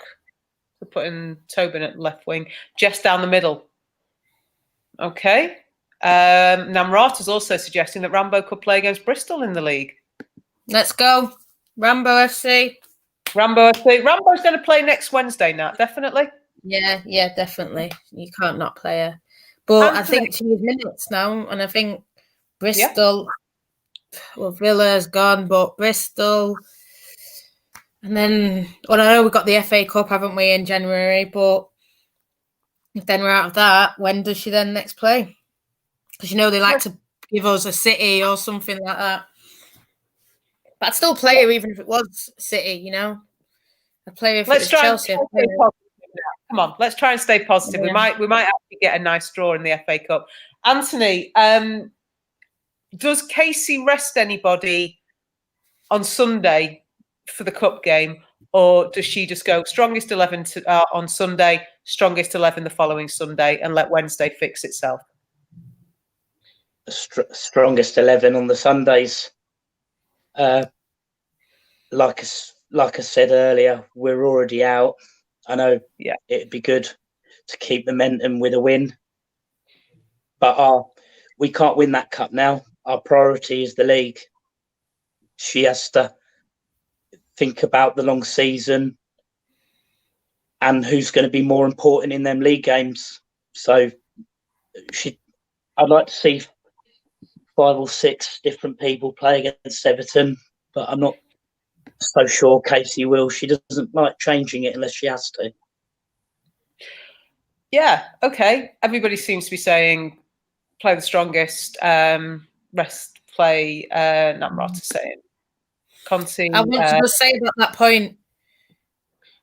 so putting Tobin at left wing, Jess down the middle. Okay. Namrata's also suggesting that Rambo could play against Bristol in the league.
Let's go. Rambo FC.
Rambo FC. Rambo's going to play next Wednesday, Nat, definitely.
Yeah, definitely. You can't not play her. But I think she needs minutes now, and I think Bristol, well, Villa's gone, but Bristol, and then, well, I know we've got the FA Cup, haven't we, in January, but if then we're out of that, when does she then next play? Because, they like to give us a City or something like that. But I'd still play her even if it was City, I'd play her if it was Chelsea.
Come on, let's try and stay positive. Yeah. We might actually get a nice draw in the FA Cup. Anthony, does Casey rest anybody on Sunday for the cup game, or does she just go strongest 11 on Sunday, strongest 11 the following Sunday, and let Wednesday fix itself?
Strongest 11 on the Sundays. Like I said earlier, we're already out. I know it'd be good to keep momentum with a win, but we can't win that cup now. Our priority is the league. She has to think about the long season and who's going to be more important in them league games. So I'd like to see 5 or 6 different people play against Everton, but I'm not so sure Casey will. She doesn't like changing it unless she has to.
Yeah, okay. Everybody seems to be saying play the strongest, rest play, Namrata saying. Conti,
I want to just say about that point,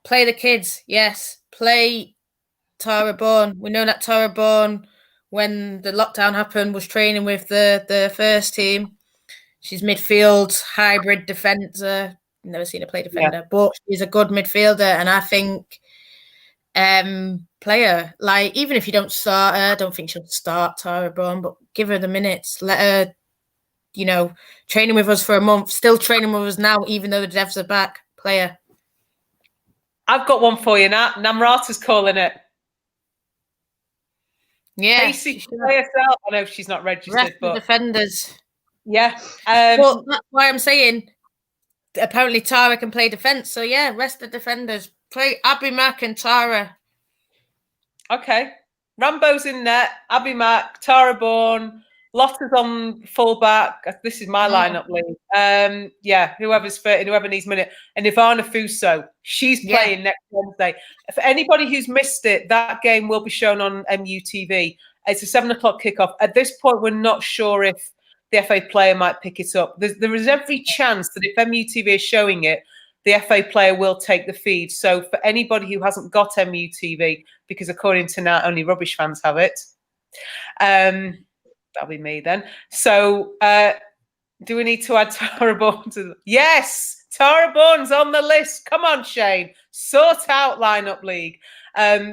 play the kids, yes. Play Tara Bourne. We know that Tara Bourne, when the lockdown happened, was training with the first team. She's midfield, hybrid defender. Never seen her play defender, but she's a good midfielder, and I think play her. Like, even if you don't start her, I don't think she'll start Tara Bourne, but give her the minutes. Let her, training with us for a month, still training with us now, even though the devs are back. Play her.
I've got one for you, Nat. Namrata's calling it.
Yeah.
Casey, play herself. I know she's not registered,
rest
but
the defenders.
Yeah.
Well, that's why I'm saying apparently Tara can play defence. So, rest the defenders. Play Abby Mack and Tara.
Okay. Rambo's in net. Abby Mack, Tara Bourne, Lotta's on full-back. This is my lineup league. Whoever's fit and whoever needs minute. And Ivana Fuso, she's playing next Wednesday. For anybody who's missed it, that game will be shown on MUTV. It's a 7 o'clock kickoff. At this point, we're not sure if the FA player might pick it up. There is every chance that if MUTV is showing it, the FA player will take the feed. So for anybody who hasn't got MUTV, because according to Nat, only rubbish fans have it, that'll be me then. So do we need to add Tara Bourne to Yes, Tara Bourne's on the list. Come on, Shane. Sort out lineup league.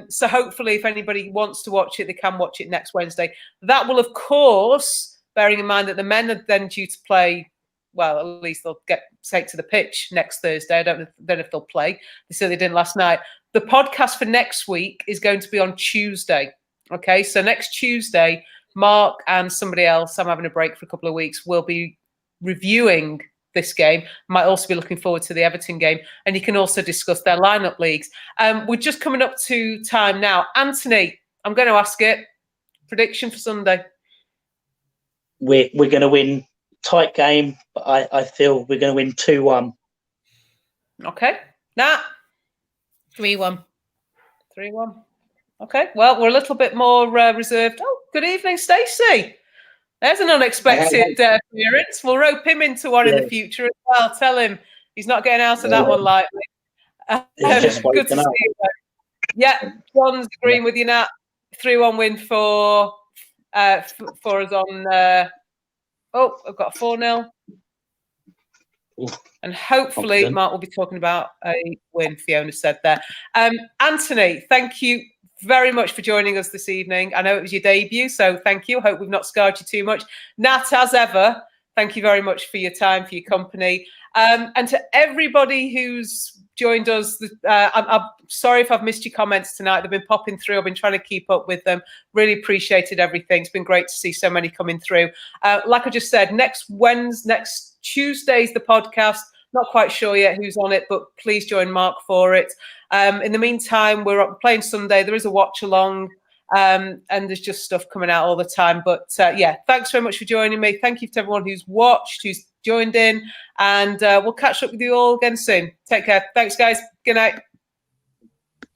So hopefully if anybody wants to watch it, they can watch it next Wednesday. That will, of course, bearing in mind that the men are then due to play, well, at least they'll take to the pitch next Thursday. I don't know if they'll play. They said they didn't last night. The podcast for next week is going to be on Tuesday. Okay, so next Tuesday, Mark and somebody else, I'm having a break for a couple of weeks, will be reviewing this game. Might also be looking forward to the Everton game. And you can also discuss their lineup leagues. We're just coming up to time now. Anthony, I'm going to ask it. Prediction for Sunday.
We're going to win. Tight game, but I feel we're going to win 2-1.
Okay. Nat?
3-1.
3-1. Okay. Well, we're a little bit more reserved. Oh, good evening, Stacey. There's an unexpected appearance. We'll rope him into one in the future as well. Tell him he's not getting out of that one lightly. Good to see you. Yeah, John's agreeing with you, Nat. 3-1 win for us on. I've got 4-0. And hopefully confident. Mark will be talking about a win, Fiona said there. Anthony, thank you very much for joining us this evening. I know it was your debut, so thank you. Hope we've not scarred you too much. Nat, as ever, thank you very much for your time, for your company. And to everybody who's joined us, I'm sorry if I've missed your comments tonight. They've been popping through. I've been trying to keep up with them. Really appreciated everything. It's been great to see so many coming through. Like I just said, next Tuesday's the podcast. Not quite sure yet who's on it, but please join Mark for it. In the meantime, we're playing Sunday. There is a watch along, and there's just stuff coming out all the time. But yeah, thanks very much for joining me. Thank you to everyone who's watched, who's joined in, and we'll catch up with you all again soon. Take care. Thanks, guys. Good night.